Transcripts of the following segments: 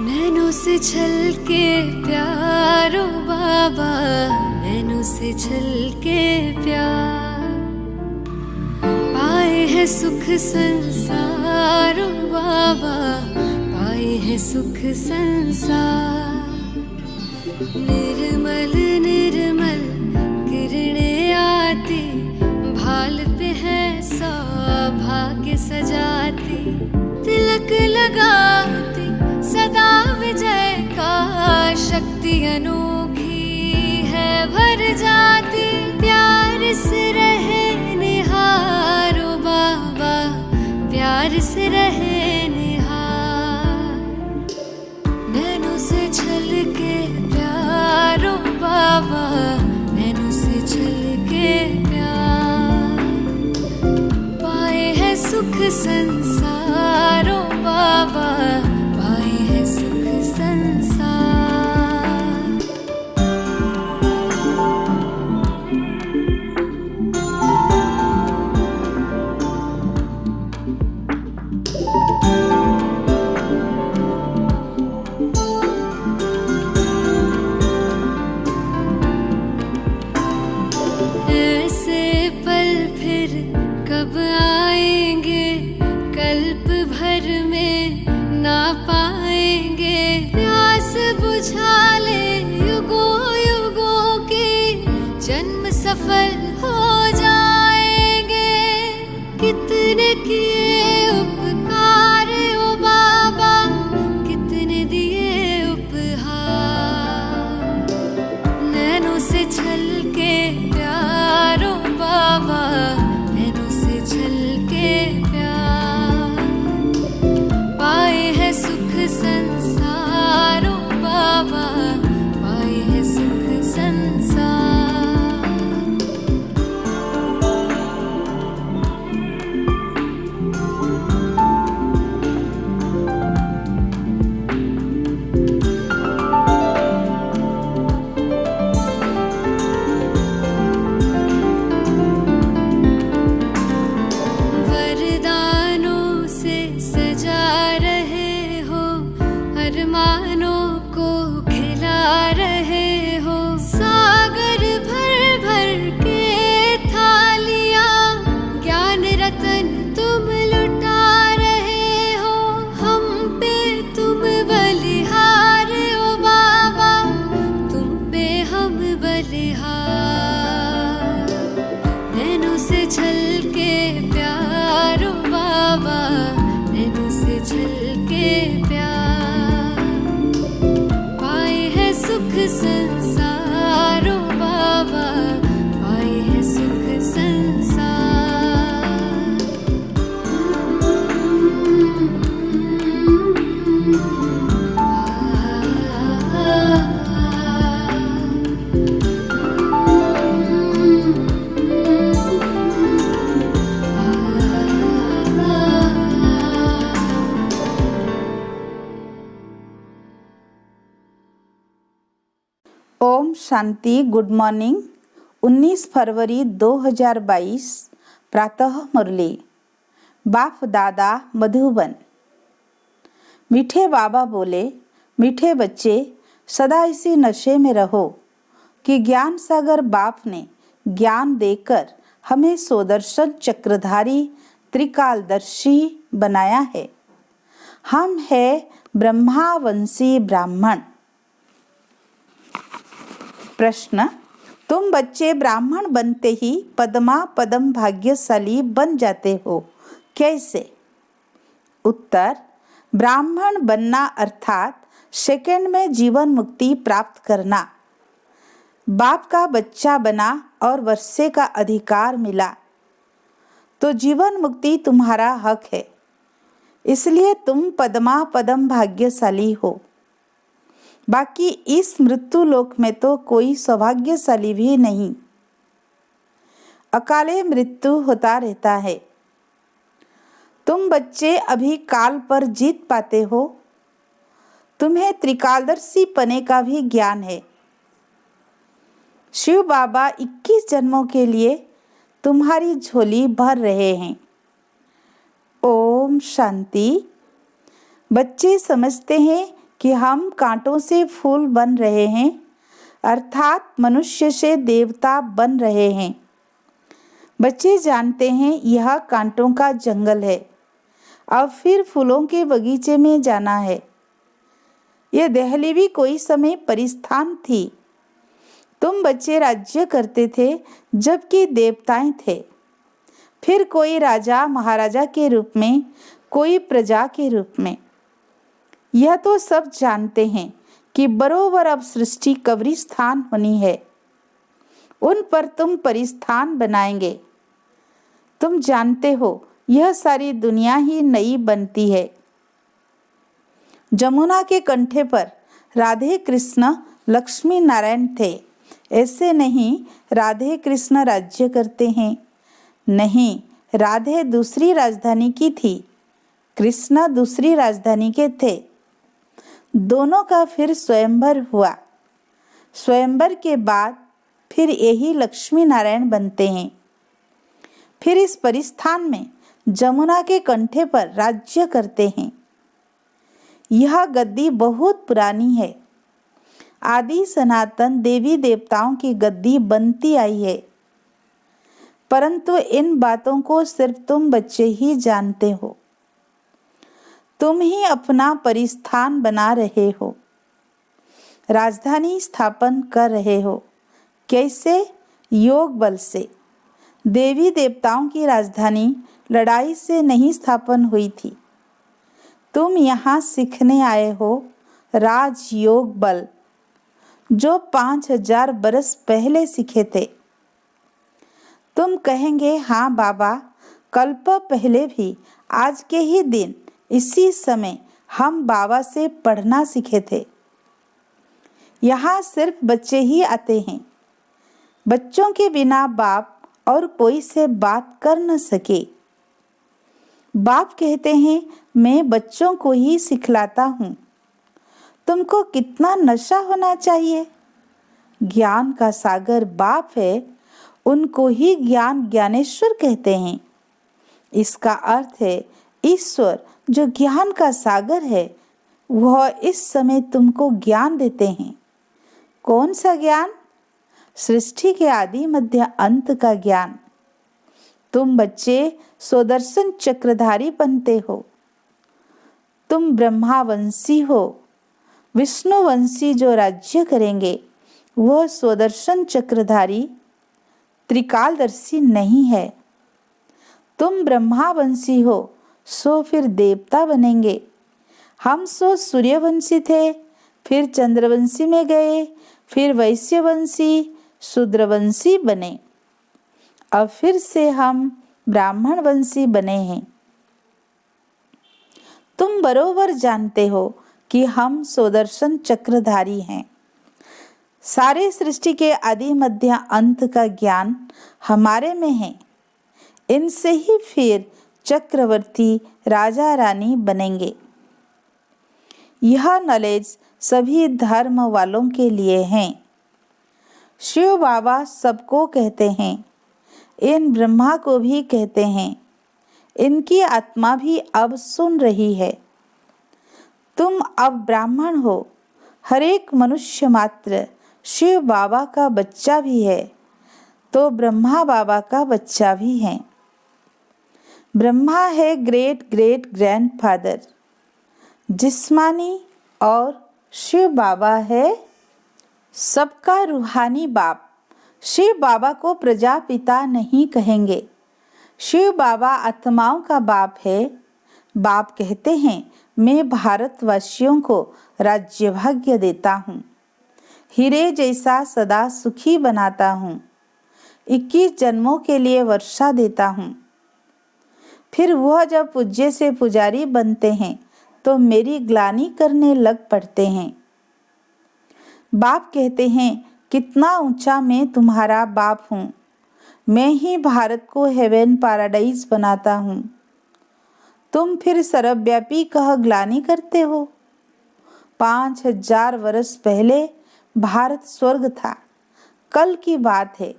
नैनों से छलके प्यारो बाबा, नैनों से छलके प्यार। पाए है सुख संसारो बाबा, पाए है सुख संसार। निर्मल निर्मल किरणें आती, भाल पे है सौभाग्य सजाती। तिलक लगाती सदा विजय का, शक्ति अनोखी है भर जाती। प्यार से रहे निहारो बाबा, प्यार से रहे निहार। नैनों से छलके प्यारो बाबा, नैनों से छलके प्यार। पाए है सुख संसारो बाबा, पाए है सुख संसार। ऐसे पल फिर कब आएंगे, कल्प भर में ना पाएंगे। प्यास बुझा ले युगों युगों की, जन्म सफल हो जाएंगे। कितने किए उपकार ओ बाबा, कितने दिए उपहार। नैनों से छलके प्यारो बाबा, नैनों से छलके प्यार। पाए है सुख संसारो बाबा, पाए है सुख संसार। वरदानों से सजा रहे हो, अरमानों को खिला रहे हो। सागर भर भर के थालियां, ज्ञान रतन तुम लुटा रहे हो। हम पे तुम बलिहार ओ बाबा, तुम पे हम बलिहार। नैनों से छलके प्यारो बाबा, नैनों से छलके प्यार। पाए है सुख संसारो बाबा, पाए है सुख संसार। ओम शांति। Good morning. 19 फरवरी 2022 प्रातः मुरली। बाप दादा मधुबन। मीठे बाबा बोले, मीठे बच्चे सदा इसी नशे में रहो कि ज्ञान सागर बाप ने ज्ञान देकर हमें सुदर्शन चक्रधारी त्रिकालदर्शी बनाया है। हम है ब्रह्मावंशी ब्राह्मण। प्रश्न, तुम बच्चे ब्राह्मण बनते ही पदमा पदम भाग्यशाली बन जाते हो, कैसे? उत्तर, ब्राह्मण बनना अर्थात सेकंड में जीवन मुक्ति प्राप्त करना। बाप का बच्चा बना और वर्षे का अधिकार मिला तो जीवन मुक्ति तुम्हारा हक है, इसलिए तुम पदमा पदम भाग्यशाली हो। बाकी इस मृत्यु लोक में तो कोई सौभाग्यशाली भी नहीं, अकाले मृत्यु होता रहता है। तुम बच्चे अभी काल पर जीत पाते हो, तुम्हें त्रिकालदर्शी पने का भी ज्ञान है। शिव बाबा 21 जन्मों के लिए तुम्हारी झोली भर रहे हैं। ओम शांति। बच्चे समझते हैं कि हम कांटों से फूल बन रहे हैं, अर्थात मनुष्य से देवता बन रहे हैं। बच्चे जानते हैं यह कांटों का जंगल है, अब फिर फूलों के बगीचे में जाना है। यह दहली भी कोई समय परिस्थान थी। तुम बच्चे राज्य करते थे जबकि देवताएं थे, फिर कोई राजा महाराजा के रूप में, कोई प्रजा के रूप में। यह तो सब जानते हैं कि बरोबर अब सृष्टि कब्रिस्तान होनी है, उन पर तुम परिस्थान बनाएंगे। तुम जानते हो यह सारी दुनिया ही नई बनती है। जमुना के कंठे पर राधे कृष्ण लक्ष्मी नारायण थे। ऐसे नहीं राधे कृष्ण राज्य करते हैं, नहीं, राधे दूसरी राजधानी की थी, कृष्ण दूसरी राजधानी के थे। दोनों का फिर स्वयंवर हुआ। स्वयंवर के बाद फिर यही लक्ष्मी नारायण बनते हैं। फिर इस परिस्थान में जमुना के कंठे पर राज्य करते हैं। यह गद्दी बहुत पुरानी है, आदि सनातन देवी देवताओं की गद्दी बनती आई है, परंतु इन बातों को सिर्फ तुम बच्चे ही जानते हो। तुम ही अपना परिस्थान बना रहे हो, राजधानी स्थापन कर रहे हो। कैसे? योग बल से। देवी देवताओं की राजधानी लड़ाई से नहीं स्थापन हुई थी। तुम यहाँ सीखने आए हो राजयोग बल, जो 5000 बरस पहले सीखे थे। तुम कहेंगे, हाँ बाबा, कल्प पहले भी आज के ही दिन इसी समय हम बाबा से पढ़ना सीखे थे। यहाँ सिर्फ बच्चे ही आते हैं। बच्चों के बिना बाप और कोई से बात कर न सके। बाप कहते हैं, मैं बच्चों को ही सिखलाता हूँ। तुमको कितना नशा होना चाहिए। ज्ञान का सागर बाप है, उनको ही ज्ञान ज्ञानेश्वर कहते हैं। इसका अर्थ है ईश्वर जो ज्ञान का सागर है, वह इस समय तुमको ज्ञान देते हैं। कौन सा ज्ञान? सृष्टि के आदि मध्य अंत का ज्ञान। तुम बच्चे स्वदर्शन चक्रधारी बनते हो। तुम ब्रह्मावंशी हो। विष्णुवंशी जो राज्य करेंगे वह स्वदर्शन चक्रधारी त्रिकालदर्शी नहीं है। तुम ब्रह्मावंशी हो, सो फिर देवता बनेंगे। हम सो सूर्यवंशी थे, फिर चंद्रवंशी में गए, फिर वैश्यवंशी, शूद्रवंशी बने। अब फिर से हम ब्राह्मण वंशी बने हैं। तुम बरोबर जानते हो कि हम स्वदर्शन चक्रधारी हैं। सारे सृष्टि के आदि मध्य अंत का ज्ञान हमारे में है। इनसे ही फिर चक्रवर्ती राजा रानी बनेंगे। यह नॉलेज सभी धर्म वालों के लिए है। शिव बाबा सबको कहते हैं, इन ब्रह्मा को भी कहते हैं। इनकी आत्मा भी अब सुन रही है। तुम अब ब्राह्मण हो। हर एक मनुष्य मात्र शिव बाबा का बच्चा भी है, तो ब्रह्मा बाबा का बच्चा भी है। ब्रह्मा है ग्रेट ग्रेट ग्रैंडफादर जिस्मानी, और शिव बाबा है सबका रूहानी बाप। शिव बाबा को प्रजापिता नहीं कहेंगे। शिव बाबा आत्माओं का बाप है। बाप कहते हैं, मैं भारतवासियों को राज्य भाग्य देता हूँ, हीरे जैसा सदा सुखी बनाता हूँ, 21 जन्मों के लिए वर्षा देता हूँ। फिर वह जब पूज्य से पुजारी बनते हैं तो मेरी ग्लानि करने लग पड़ते हैं। बाप कहते हैं, कितना ऊंचा मैं तुम्हारा बाप हूँ। मैं ही भारत को हेवन पैराडाइज बनाता हूँ। तुम फिर सर्वव्यापी कह ग्लानि करते हो। 5000 वर्ष पहले भारत स्वर्ग था। कल की बात है।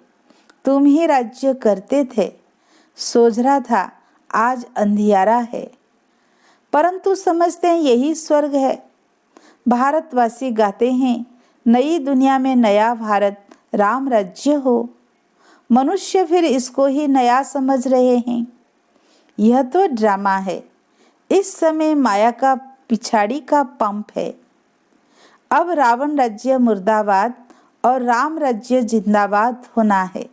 तुम ही राज्य करते थे। सोझरा था, आज अंधियारा है। परंतु समझते हैं यही स्वर्ग है। भारतवासी गाते हैं, नई दुनिया में नया भारत राम राज्य हो। मनुष्य फिर इसको ही नया समझ रहे हैं। यह तो ड्रामा है। इस समय माया का पिछाड़ी का पंप है। अब रावण राज्य मुर्दाबाद और राम राज्य जिंदाबाद होना है।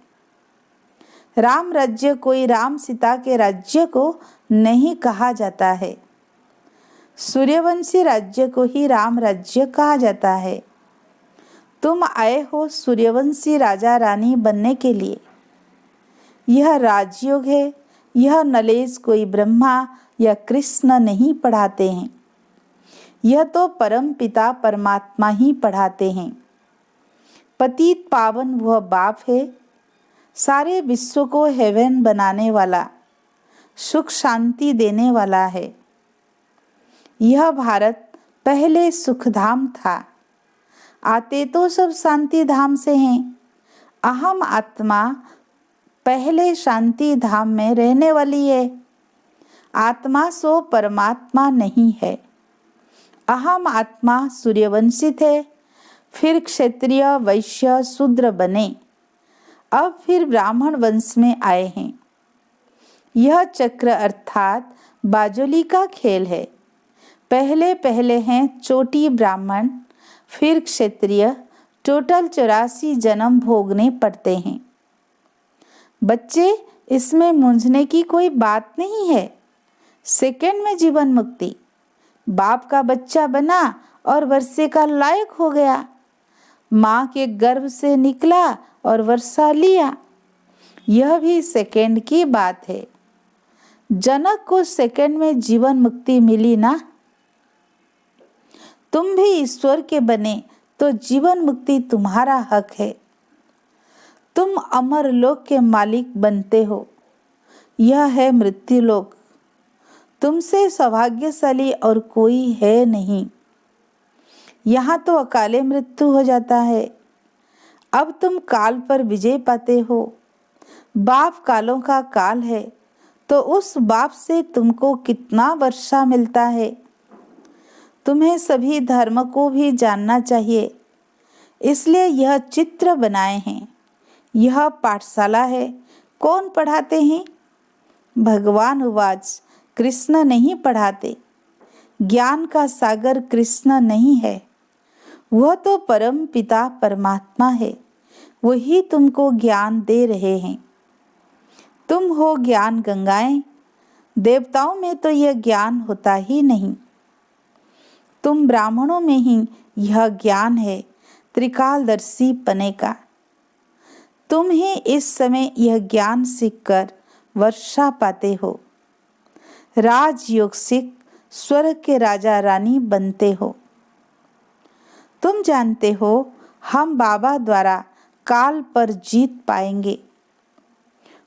राम राज्य कोई राम सीता के राज्य को नहीं कहा जाता है। सूर्यवंशी राज्य को ही राम राज्य कहा जाता है। तुम आए हो सूर्यवंशी राजा रानी बनने के लिए। यह राजयोग है। यह नॉलेज कोई ब्रह्मा या कृष्ण नहीं पढ़ाते हैं। यह तो परम पिता परमात्मा ही पढ़ाते हैं। पतित पावन वह बाप है, सारे विश्व को हेवन बनाने वाला, सुख शांति देने वाला है। यह भारत पहले सुखधाम था। आते तो सब शांति धाम से हैं। अहम आत्मा पहले शांति धाम में रहने वाली है। आत्मा सो परमात्मा नहीं है। अहम आत्मा सूर्यवंशी थे, फिर क्षत्रिय वैश्य शूद्र बने, अब फिर ब्राह्मण वंश में आए हैं। यह चक्र अर्थात बाजोली का खेल है। पहले पहले हैं चोटी ब्राह्मण, फिर क्षत्रिय, टोटल 84 जन्म भोगने पड़ते हैं। बच्चे, इसमें मूंझने की कोई बात नहीं है। सेकंड में जीवन मुक्ति। बाप का बच्चा बना और वर्षे का लायक हो गया। माँ के गर्भ से निकला और वर्षा लिया। यह भी सेकंड की बात है। जनक को सेकंड में जीवन मुक्ति मिली ना। तुम भी ईश्वर के बने तो जीवन मुक्ति तुम्हारा हक है। तुम अमर लोक के मालिक बनते हो। यह है मृत्यु लोक। तुमसे सौभाग्यशाली और कोई है नहीं। यहाँ तो अकाले मृत्यु हो जाता है। अब तुम काल पर विजय पाते हो। बाप कालों का काल है, तो उस बाप से तुमको कितना वर्षा मिलता है। तुम्हें सभी धर्म को भी जानना चाहिए, इसलिए यह चित्र बनाए हैं। यह पाठशाला है। कौन पढ़ाते हैं? भगवान उवाच, कृष्ण नहीं पढ़ाते। ज्ञान का सागर कृष्ण नहीं है, वह तो परम पिता परमात्मा है। वही तुमको ज्ञान दे रहे हैं। तुम हो ज्ञान गंगाएं। देवताओं में तो यह ज्ञान होता ही नहीं। तुम ब्राह्मणों में ही यह ज्ञान है त्रिकालदर्शी पने का। तुम ही इस समय यह ज्ञान सीखकर वर्षा पाते हो। राजयोग सीख स्वर्ग के राजा रानी बनते हो। तुम जानते हो हम बाबा द्वारा काल पर जीत पाएंगे।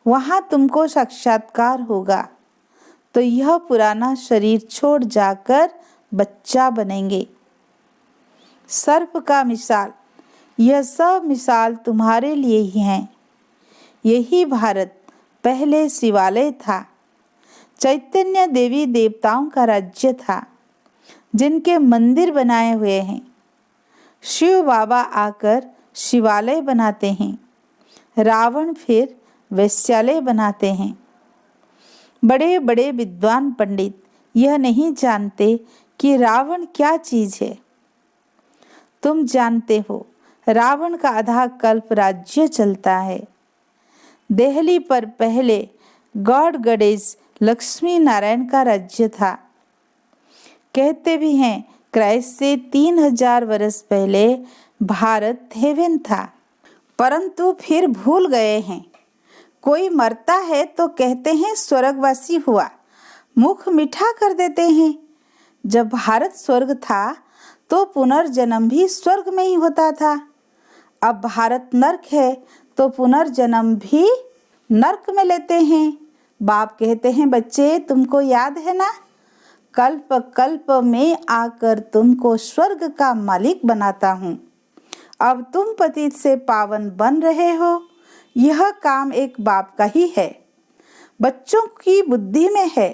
वहाँ तुमको साक्षात्कार होगा तो यह पुराना शरीर छोड़ जाकर बच्चा बनेंगे। सर्प का मिसाल, यह सब मिसाल तुम्हारे लिए ही हैं। यही भारत पहले शिवालय था। चैतन्य देवी देवताओं का राज्य था, जिनके मंदिर बनाए हुए हैं। शिव बाबा आकर शिवालय बनाते हैं। रावण फिर वैश्यालय बनाते हैं। बड़े बड़े विद्वान पंडित यह नहीं जानते कि रावण क्या चीज है। तुम जानते हो रावण का आधा कल्प राज्य चलता है। दिल्ली पर पहले गॉड गणेश लक्ष्मी नारायण का राज्य था। कहते भी हैं क्राइस्ट से 3000 वर्ष पहले भारत हेवन था, परंतु फिर भूल गए हैं। कोई मरता है तो कहते हैं स्वर्गवासी हुआ, मुख मीठा कर देते हैं। जब भारत स्वर्ग था तो पुनर्जन्म भी स्वर्ग में ही होता था। अब भारत नर्क है तो पुनर्जन्म भी नर्क में लेते हैं। बाप कहते हैं बच्चे तुमको याद है ना, कल्प कल्प में आकर तुमको स्वर्ग का मालिक बनाता हूँ। अब तुम पतित से पावन बन रहे हो। यह काम एक बाप का ही है, बच्चों की बुद्धि में है।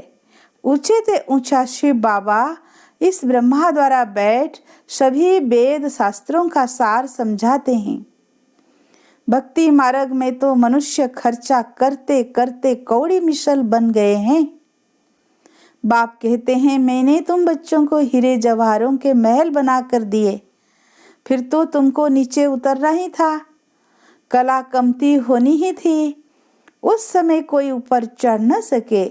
ऊंचे से ऊंचा शिव बाबा इस ब्रह्मा द्वारा बैठ सभी वेद शास्त्रों का सार समझाते हैं। भक्ति मार्ग में तो मनुष्य खर्चा करते करते कौड़ी मिसल बन गए हैं। बाप कहते हैं, मैंने तुम बच्चों को हीरे जवाहरों के महल बना कर दिए, फिर तो तुमको नीचे उतरना ही था। कला कमती होनी ही थी। उस समय कोई ऊपर चढ़ न सके,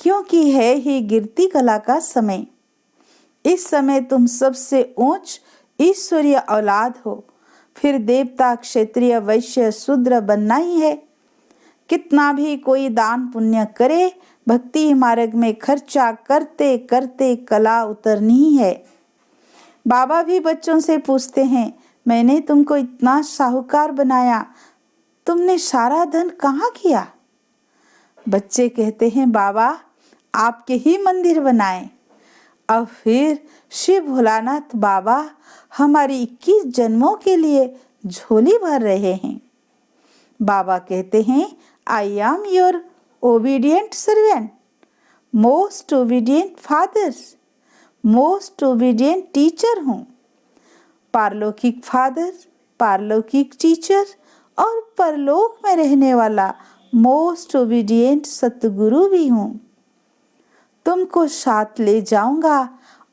क्योंकि है ही गिरती कला का समय। इस समय तुम सबसे ऊंच ईश्वरीय औलाद हो, फिर देवता, क्षत्रिय, वैश्य, शूद्र बनना ही है। कितना भी कोई दान पुण्य करे, भक्ति मार्ग में खर्चा करते करते कला उतरनी ही है। बाबा भी बच्चों से पूछते हैं, मैंने तुमको इतना साहूकार बनाया, तुमने सारा धन कहाँ किया? बच्चे कहते हैं, बाबा आपके ही मंदिर बनाए। अब फिर शिव भोलानाथ बाबा हमारी 21 जन्मों के लिए झोली भर रहे हैं। बाबा कहते हैं, I am your obedient servant, most obedient father, most obedient teacher हूँ। पारलौकिक फादर, पारलौकिक टीचर और परलोक में रहने वाला मोस्ट ओबीडियंट सतगुरु भी हूँ। तुमको साथ ले जाऊंगा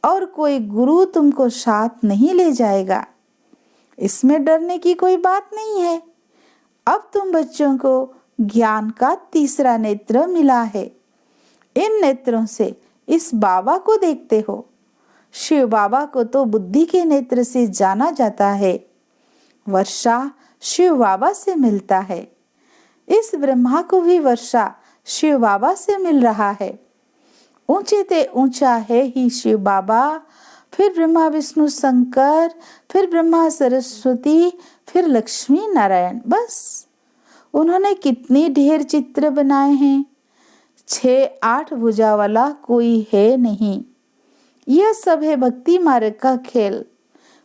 और कोई गुरु तुमको साथ नहीं ले जाएगा। इसमें डरने की कोई बात नहीं है। अब तुम बच्चों को ज्ञान का तीसरा नेत्र मिला है। इन नेत्रों से इस बाबा को देखते हो। शिव बाबा को तो बुद्धि के नेत्र से जाना जाता है। वर्षा शिव बाबा से मिलता है। इस ब्रह्मा को भी वर्षा शिव बाबा से मिल रहा है। ऊंचे ते ऊंचा है ही शिव बाबा, फिर ब्रह्मा विष्णु शंकर, फिर ब्रह्मा सरस्वती, फिर लक्ष्मी नारायण। बस उन्होंने कितनी ढेर चित्र बनाए हैं। 6-8 भुजा वाला कोई है नहीं। यह सब है भक्ति मार्ग का खेल।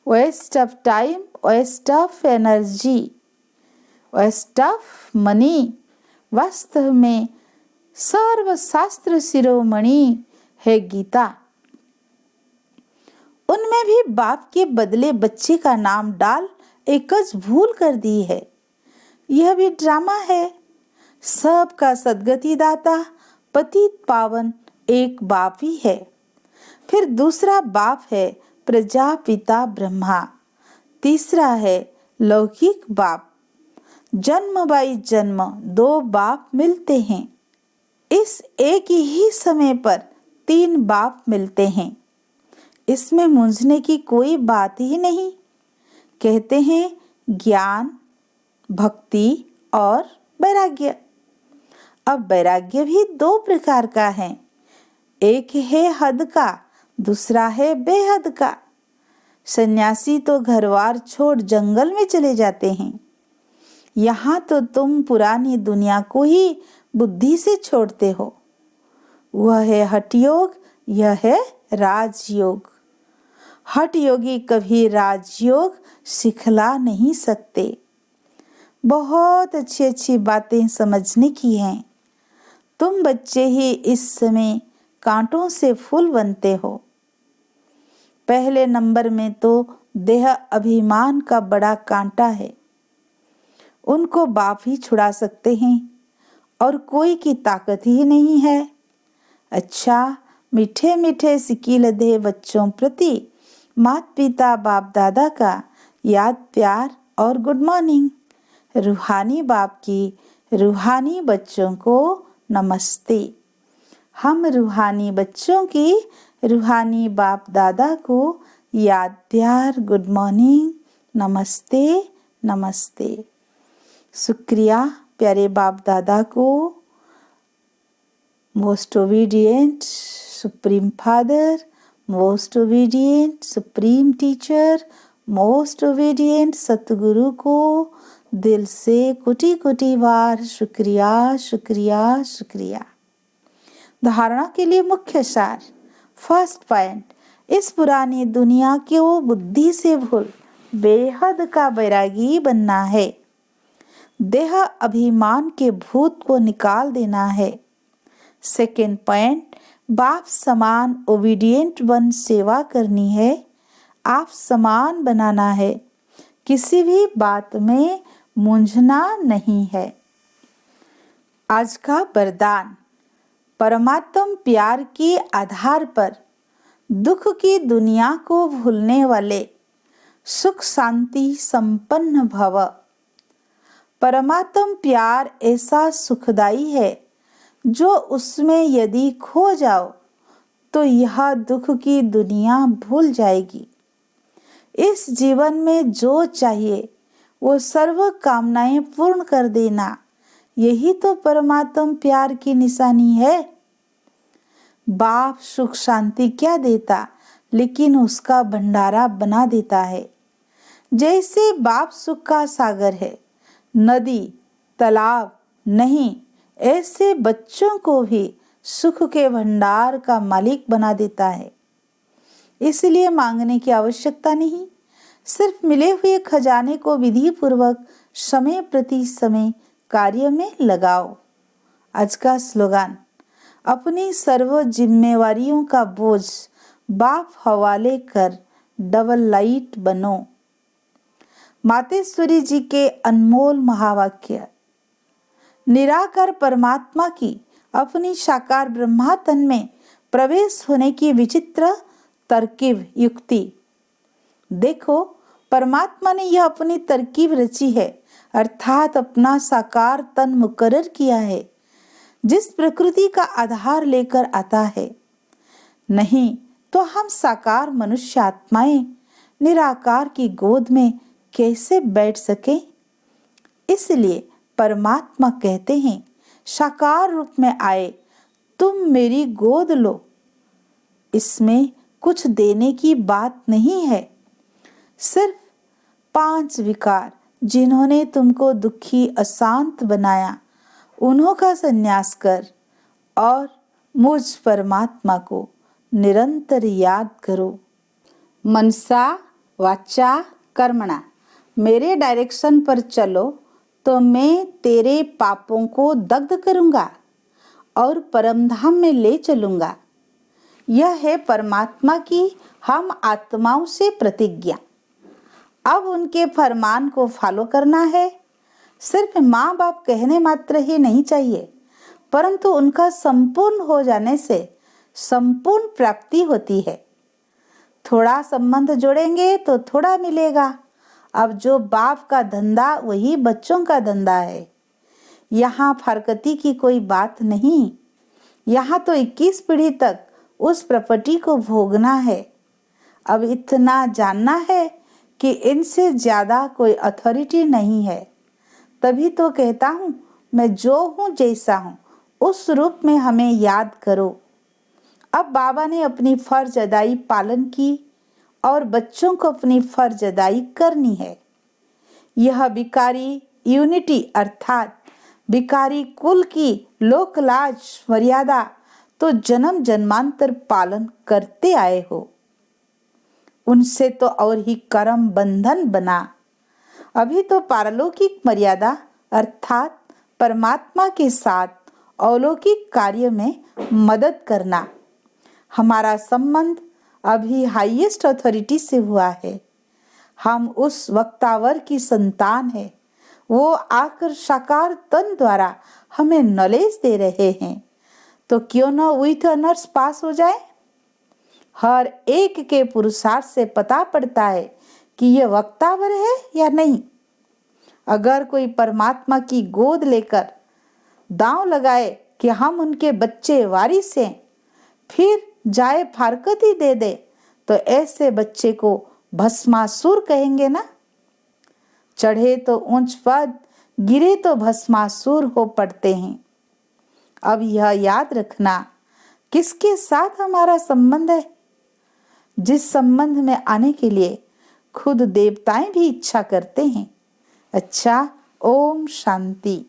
Waste of time, waste of energy, waste of money. वास्तव में सर्वशास्त्र शिरोमणि है गीता। उनमें भी बाप के बदले बच्चे का नाम डाल एकच भूल कर दी है। यह भी ड्रामा है। सबका सदगति दाता पतित पावन एक बाप ही है। फिर दूसरा बाप है प्रजापिता ब्रह्मा। तीसरा है लौकिक बाप। जन्म बाई जन्म 2 बाप मिलते हैं। इस एक ही समय पर 3 बाप मिलते हैं। इसमें मूंझने की कोई बात ही नहीं। कहते हैं ज्ञान, भक्ति और वैराग्य। अब वैराग्य भी 2 प्रकार का है। एक है हद का, दूसरा है बेहद का। सन्यासी तो घरवार छोड़ जंगल में चले जाते हैं। यहाँ तो तुम पुरानी दुनिया को ही बुद्धि से छोड़ते हो। वह है हठ योग, यह है राजयोग। हठ योगी कभी राजयोग सिखला नहीं सकते। बहुत अच्छी अच्छी बातें समझने की हैं। तुम बच्चे ही इस समय कांटों से फूल बनते हो। पहले नंबर में तो देह अभिमान का बड़ा कांटा है। उनको बाप ही छुड़ा सकते हैं और कोई की ताकत ही नहीं है। अच्छा, मीठे मीठे सिकील दे बच्चों प्रति माता पिता बाप दादा का याद, प्यार और गुड मॉर्निंग। रूहानी बाप की रूहानी बच्चों को नमस्ते। हम रूहानी बच्चों की रूहानी बाप दादा को याद, प्यार, गुड मॉर्निंग, नमस्ते नमस्ते। शुक्रिया प्यारे बाप दादा को। Most obedient supreme father, most obedient supreme teacher, most obedient सतगुरु को दिल से कोटि कोटि बार शुक्रिया शुक्रिया शुक्रिया। धारणा के लिए मुख्य सार। फर्स्ट पॉइंट, इस पुरानी दुनिया को बुद्धि से भूल बेहद का बैरागी बनना है। देह अभिमान के भूत को निकाल देना है। सेकेंड पॉइंट, बाप समान ओबीडिएंट बन सेवा करनी है, आप समान बनाना है, किसी भी बात में मूंझना नहीं है। आज का वरदान, परमात्म प्यार के आधार पर दुख की दुनिया को भूलने वाले सुख शांति संपन्न भव। परमात्म प्यार ऐसा सुखदाई है जो उसमें यदि खो जाओ तो यह दुख की दुनिया भूल जाएगी। इस जीवन में जो चाहिए वो सर्व कामनाएं पूर्ण कर देना, यही तो परमात्म प्यार की निशानी है। बाप सुख शांति क्या देता, लेकिन उसका भंडारा बना देता है। जैसे बाप सुख का सागर है, नदी तालाब नहीं, ऐसे बच्चों को भी सुख के भंडार का मालिक बना देता है। इसलिए मांगने की आवश्यकता नहीं, सिर्फ मिले हुए खजाने को विधि पूर्वक समय प्रति समय कार्य में लगाओ। आज का स्लोगान, अपनी सर्व जिम्मेवारियों का बोझ बाप हवाले कर डबल लाइट बनो। मातेश्वरी जी के अनमोल महावाक्य। निराकार परमात्मा की अपनी साकार ब्रह्मा तन में प्रवेश होने की विचित्र तरकीब युक्ति। देखो, परमात्मा ने यह अपनी तरकीब रची है, अर्थात अपना साकार तन मुकर्रर किया है, जिस प्रकृति का आधार लेकर आता है। नहीं तो हम साकार मनुष्य आत्माएं निराकार की गोद में कैसे बैठ सके। इसलिए परमात्मा कहते हैं, साकार रूप में आए तुम मेरी गोद लो। इसमें कुछ देने की बात नहीं है, सिर्फ 5 विकार जिन्होंने तुमको दुखी अशांत बनाया, उन्हों का संन्यास कर और मुझ परमात्मा को निरंतर याद करो। मनसा वाचा कर्मणा, मेरे डायरेक्शन पर चलो तो मैं तेरे पापों को दग्ध करूंगा और परमधाम में ले चलूंगा। यह है परमात्मा की हम आत्माओं से प्रतिज्ञा। अब उनके फरमान को फॉलो करना है। सिर्फ माँ बाप कहने मात्र ही नहीं चाहिए, परंतु उनका संपूर्ण हो जाने से संपूर्ण प्राप्ति होती है। थोड़ा संबंध जोड़ेंगे तो थोड़ा मिलेगा। अब जो बाप का धंधा वही बच्चों का धंधा है। यहाँ फरकती की कोई बात नहीं। यहाँ तो 21 पीढ़ी तक उस प्रॉपर्टी को भोगना है। अब इतना जानना है कि इनसे ज्यादा कोई अथॉरिटी नहीं है। तभी तो कहता हूँ, मैं जो हूँ जैसा हूँ उस रूप में हमें याद करो। अब बाबा ने अपनी फर्ज अदाई पालन की और बच्चों को अपनी फर्ज अदाई करनी है। यह बिकारी यूनिटी अर्थात बिकारी कुल की लोक लाज मर्यादा तो जन्म जन्मांतर पालन करते आए हो। उनसे तो और ही कर्म बंधन बना। अभी तो पारलौकिक मर्यादा अर्थात परमात्मा के साथ अलौकिक कार्य में मदद करना। हमारा संबंध अभी हाईएस्ट अथॉरिटी से हुआ है। हम उस वक्तावर की संतान है। वो आकर साकार तन द्वारा हमें नॉलेज दे रहे हैं, तो क्यों न विथ ऑनर्स पास हो जाए। हर एक के पुरुषार्थ से पता पड़ता है कि ये वक्तावर है या नहीं। अगर कोई परमात्मा की गोद लेकर दांव लगाए कि हम उनके बच्चे वारिस हैं, फिर जाए फारकती दे दे, तो ऐसे बच्चे को भस्मासुर कहेंगे ना। चढ़े तो ऊंच पद, गिरे तो भस्मासुर हो पड़ते हैं। अब यह याद रखना, किसके साथ हमारा संबंध है। जिस संबंध में आने के लिए खुद देवताएं भी इच्छा करते हैं। अच्छा, ओम शांति।